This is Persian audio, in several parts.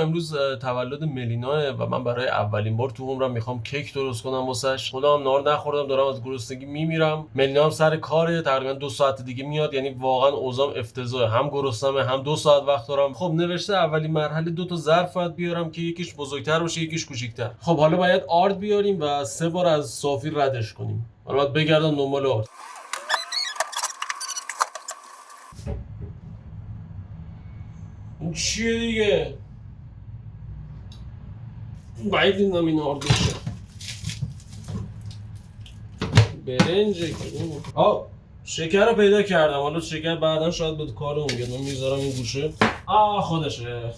امروز تولد ملیناه و من برای اولین بار تو عمرم میخوام کیک درست کنم واسش. خودم نهار نخوردم، دارم از گرسنگی میمیرم. ملینا هم سر کاره، تقریبا 2 ساعت دیگه میاد. یعنی واقعا اوضاعم افتضاحه، هم گرسنمه هم 2 ساعت وقت دارم. خب نوشته اولین مرحله 2 تا ظرف باید بیارم که یکیش بزرگتر باشه یکیش کوچیک‌تر. خب حالا باید آرد بیاریم و 3 بار از صافی ردش کنیم. حالا باید بگردم دنبال آرد. این چیه دیگه؟ باید دیدم این آرد بشه. برنجه که شکر رو پیدا کردم. حالا شکر بعدا شاید به کارمون بیاد. من میذارم این گوشه. خودشه.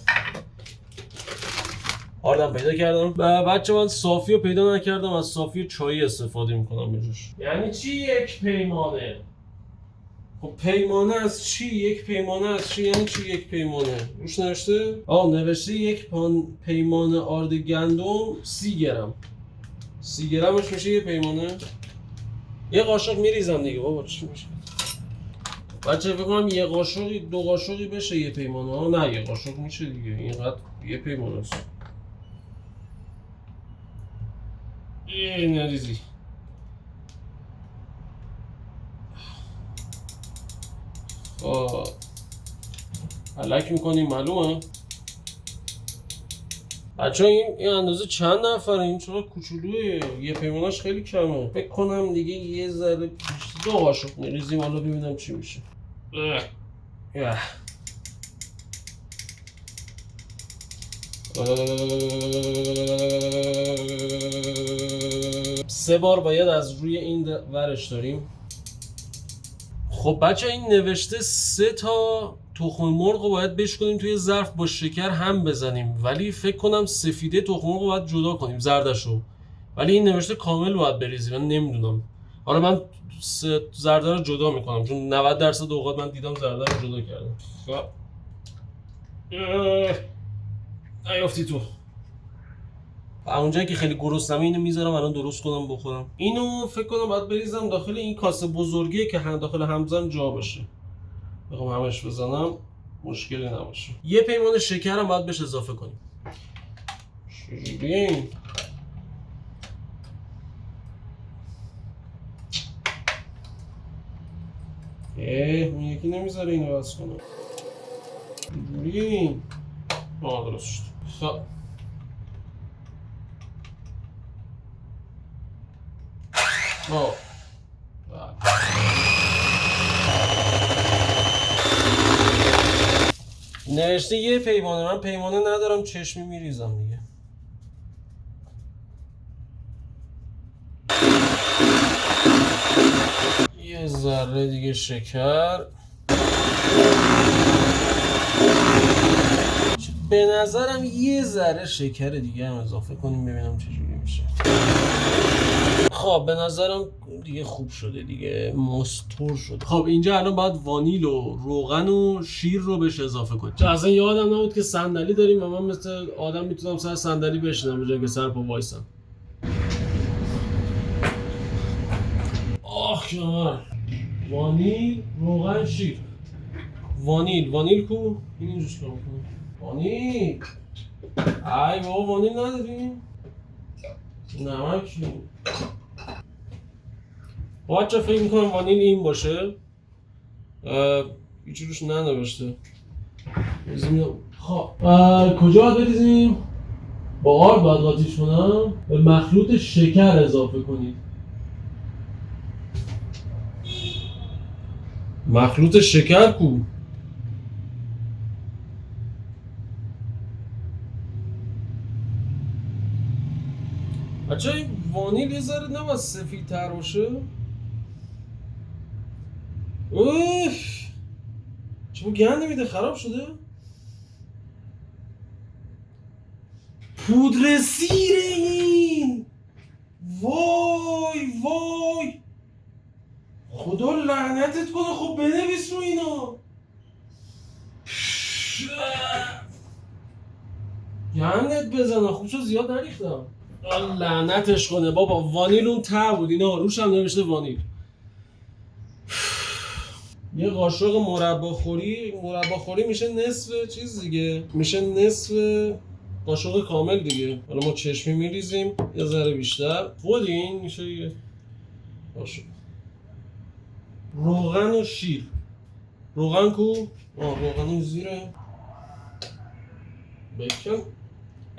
آردم پیدا کردم. و بچه من صافی رو پیدا نکردم، از صافی چایی استفاده میکنم بجوش. یعنی چی یک پیمانه؟ خب پیمانه از چی؟ یک پیمانه از چی؟ یعنی چی یک پیمانه؟ روش نوشته؟ نوشته یک پیمانه آرد گندم 30 گرم. 30 گرمش میشه یه پیمانه؟ یه قاشق میریزم دیگه بابا، چی میشه؟ بچه فکر کنم یه قاشقی 2 قاشقی بشه یه پیمانه. نه یه قاشق میشه دیگه، اینقدر یه پیمانه است. نریزی. علک میکنیم معلومه. بچه این اندازه چند نفره؟ این چرا کوچولوه؟ یه پیمانش خیلی کمه. فکر کنم دیگه یه ذره 2 قاشق میریزیم. حالا ببینم چی میشه. 3 بار باید از روی این ورش داریم. خب بچه این نوشته 3 تا تخم مرغ رو باید بشکنیم توی ظرف با شکر هم بزنیم، ولی فکر کنم سفیده تخم مرغ رو باید جدا کنیم، زردشو. ولی این نوشته کامل باید بریزیم. من نمیدونم. حالا من زرده رو جدا میکنم چون 90% اوقات من دیدم زرده رو جدا کردم. نیافتی تو. اونجایی که خیلی گرسنمه اینو میذارم الان درست کنم بخورم. اینو فکر کنم باید بریزم داخل این کاسه بزرگیه که داخل همزن جا باشه. بخوام همش بزنم مشکلی نباشه. یه پیمانه شکر هم باید بهش اضافه کنیم. چجوری؟ اون یکی نمیذاره اینو بس کنم. چجوری؟ درست شد. خب نوشته یه پیمانه. من پیمانه ندارم، چشمی میریزم دیگه. یه ذره دیگه شکر. به نظرم یه ذره شکر دیگه هم اضافه کنیم ببینم چجوری میشه. خب به نظرم دیگه خوب شده دیگه، مستور شد. خب اینجا الان باید وانیل و روغن و شیر رو بهش اضافه کنیم. اصلا یادم نبود که صندلی داریم و من مثل آدم میتونم سر صندلی بشینم به جای که سر پا وایسم. کمر. وانیل، روغن، شیر. وانیل کو؟ این اینجوش کار کنم. وانیل. ای بابا وانیل نداریم؟ نمک. بچه فکر میکنم وانیل این باشه. هیچی روش ننوشته. خب کجا باید بریزیم؟ با آرد باید قاطیش کنم. به مخلوط شکر اضافه کنید. مخلوط شکر کو؟ بچه این وانیل یه ذره نباید سفیدتر باشه؟ چون گند نمیده خراب شده؟ پودر سیره این! وای خدا لعنتت کنه. خب بنویس رو اینا. گندت بزنه. خوب شد زیاد نریختم. لعنتش کنه بابا. وانیل اون ته بود. اینا روش هم نوشته وانیل. یه قاشق مربا خوری میشه نصف چیز دیگه. میشه نصف قاشق کامل دیگه. حالا ما چشمی میریزیم یه ذره بیشتر. این میشه یه قاشق. روغن و شیر. روغن کو؟ روغن زیره. بکن.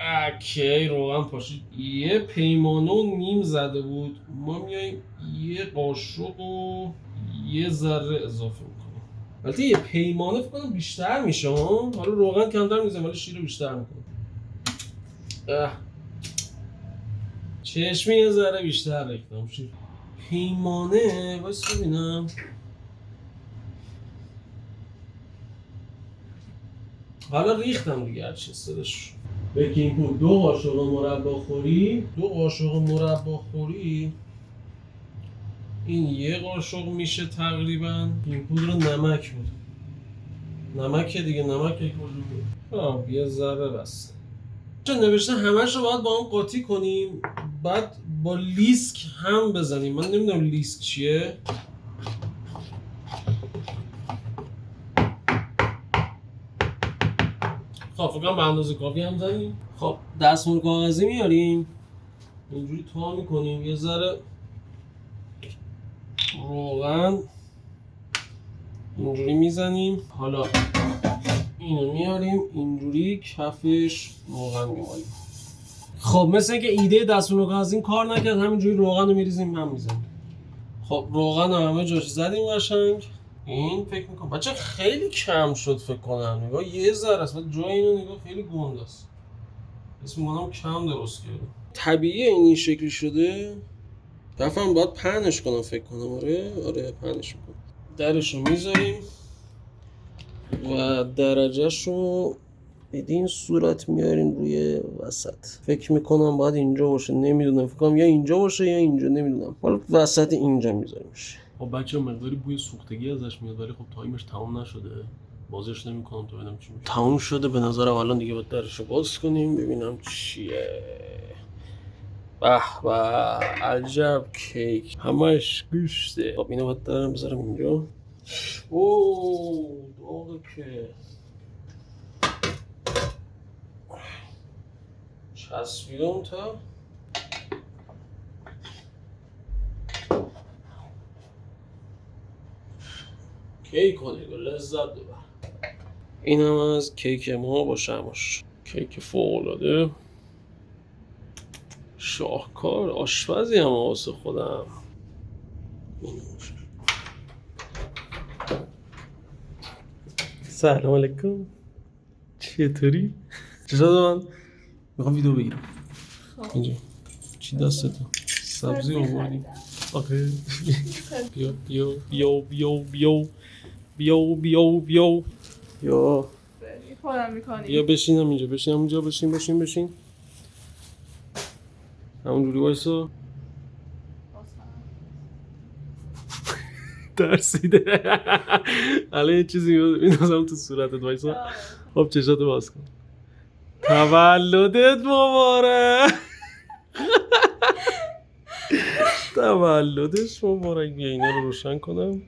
اوکی روغن پاشید. یه پیمانه و نیم زده بود. ما میایم یه قاشق و یه ذره اضافه میکنیم. البته یه پیمانه فکر کنم بیشتر میشه ها. حالا روغن کمتر میزنم ولی شیر رو بیشتر میکنم. چشمی یه ذره بیشتر ریختم شیر. پیمانه واسه ببینم. حالا ریختم دیگه هرچی استدش. بیکینگ پودر 2 قاشق مربا خوری. این یه قاشق میشه تقریبا. بیکینگ پودر نمک بود. نمک دیگه نمک یک قاشق بود. یه ذره بس. چون نوشته همش رو باید با هم قاطی کنیم بعد با لیسک هم بزنیم. من نمیدونم لیسک چیه. خب فکرم به اندازه کافی هم زنیم. خب دستمال کاغذی میاریم اینجوری تا میکنیم یه ذره روغن اینجوری میزنیم. حالا اینو میاریم اینجوری کفش روغن میمالیم. خب مثل اینکه ایده دستمال کاغذی کار نکرد همینجوری روغن رو میریزیم هم میزنیم. خب روغن رو همه جاش زدیم قشنگ. این فکر میکنم بچه خیلی کم شد فکر کنم. نگاه یه ذره است بعد جای اینو نگاه خیلی گنده است. اسم میگم کم درست کردم. طبیعیه این شکلی شده. دفعه باید پهنش کنم فکر کنم. آره پهنش میکنم. درش رو میذاریم و درجهش رو بدین صورت میاریم روی وسط. فکر میکنم باید اینجا باشه. نمیدونم فکر کنم یا اینجا باشه یا اینجا نمیدونم. حالا وسط اینجا میذاریمش. خب بچه مقداری بوی سوختگی ازش میاد ولی خب تایمش تمام نشده. بازش نمیکنم تا ببینم چی میشه. تمام شده به نظرم الان دیگه باید درشو باز کنیم ببینم چیه. به به عجب کیک. همش گوشته. خب اینو باید درم بذارم اینجا. داغه که چسبیدم تا کیک کنه لذت ببر. این هم از کیک ما با شماش. کیک فوق‌العاده شاهکار. آشپزی هم واسه خودم. سلام علیکم. چطوری؟ چطور من؟ میخوام ویدیو بگیرم. اینجا چی دستتو؟ سبزی آوردی؟ آخه بیا بیا بیا بیا بیا بیا بیا بیا بیا خودم میکنی. بیا بشینم اینجا بشین همونجوری وایسا. ترسیده الان یه چیزی میدازم تو صورتت وایسا. خب چشاتو باز کن. تولدت مبارک. تولدش مبارک. بیا اینا رو روشن کنم. چی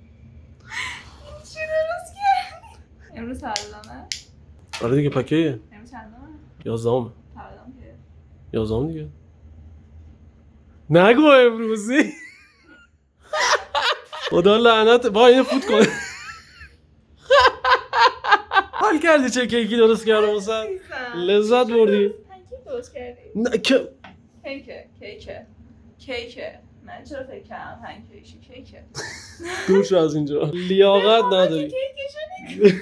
درست کردی؟ امروز تولدمه؟ آره دیگه پکیه. امروز چندمه؟ 11 تولدم که 11 دیگه. نگو امروزی. خدا لعنت. با اینو فوت کن. حال کردی چه کیکی درست کردم واسه؟ لذت بردی؟ پنکیک درست کردی؟ نه که کیکه. من چرا فکر کردم کیکه. دور شو از اینجا. لیاقت نداری. کیکشو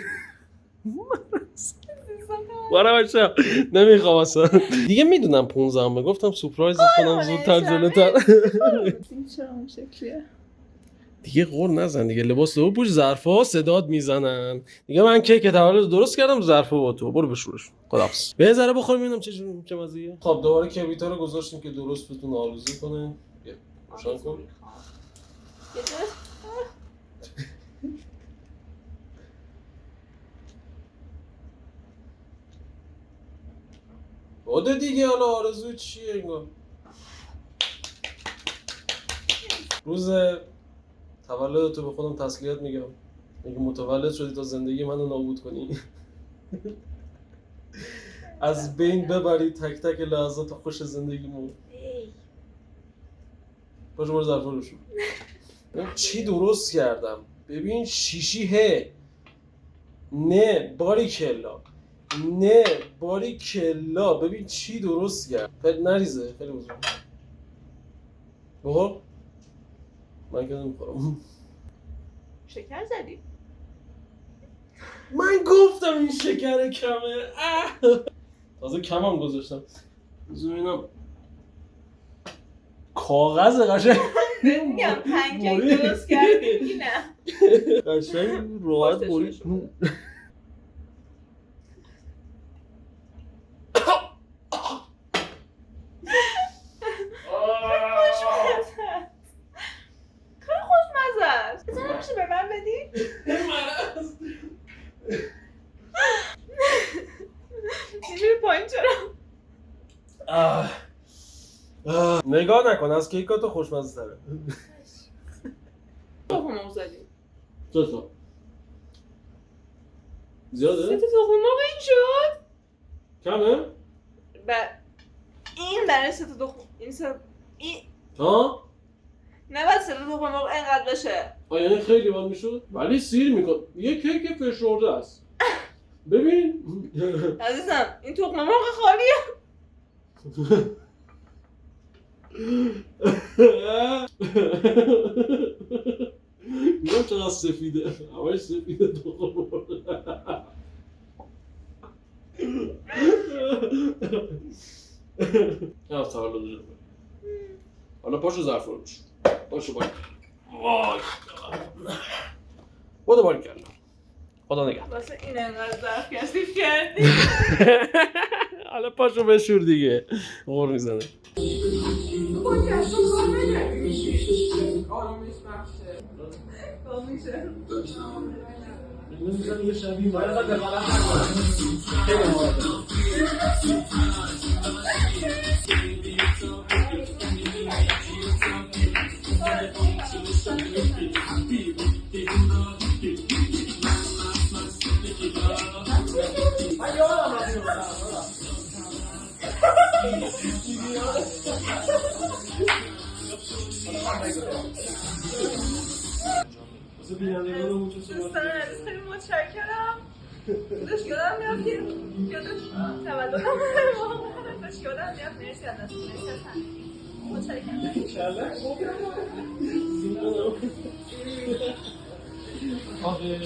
برای بچه نمیخوام اصلا دیگه. میدونم 15 گفتم سورپرایزت کنم زودتر جلوتر. چرا اون شکلیه؟ دیگه غور نزن دیگه. لباس رو پوش. ظرفا صداد میزنن دیگه. من کیک تولد درست کردم. ظرفا با تو برو بشورش. خداحافظ. به ذره بخوریم ببینم چه جوری چه مزه‌ایه. خب دوباره کبریتا رو گذاشتیم که درست بتونه آلوزی کنه. بیا روشن کن. بوده دیگه. حالا آرزو چیه انگار؟ روز تولدتو به خودم تسلیت میگم. میگم متولد شدی تا زندگی منو نابود کنی. از بین ببری تک تک لحظات خوش زندگیمون. باشه برو ظرفا رو شو. چی درست کردم؟ ببین شیشی هه. نه باریکلا. نه باریکلا. ببین چی درست کرد. خیلی نریزه. خیلی بزرگ. بخور. من که نمیخورم. شکر زدی؟ من گفتم این شکر کمه. تازه کمم گذاشتم. بذار ببینم. کاغذ قشنگ. میگم پنکیک درست کردی میگی نه. قشنگ راحت برید. خیلی خوشمزه است. بذار میشه به من بدی؟ میشه پایین چرا؟ نگاه نکن از کیکاتو خوشمزه تره. تخم مرغ زدی. دو تا زیاده؟ 3 تا تخم مرغ این شد؟ کمه؟ این برای 3 تا تخم این ها؟ نباید 3 تا تخم مرغ اینقدر بشه. یعنی خیلی باید میشد؟ ولی سیر میکن. یه کیک فشرده است. ببین. عزیزم این تخم مرغ خالیه. میگم چقدر سفیده. همش سفیده تخم مرغ. نه تولد جلوه. حالا پاشو ظرف رو بشو. پاشو باید. بوده باید کردم. خدا نگه. واسه این انقدر ظرف کثیف کردی. حالا پاشو بشور دیگه. غور میزنه. دوستان عزیز خیلی متشکرم. داشت یادم میاد که تولدم داشت یادم میاد. مرسی از دست. مرسی از همین. متشکرم. آخه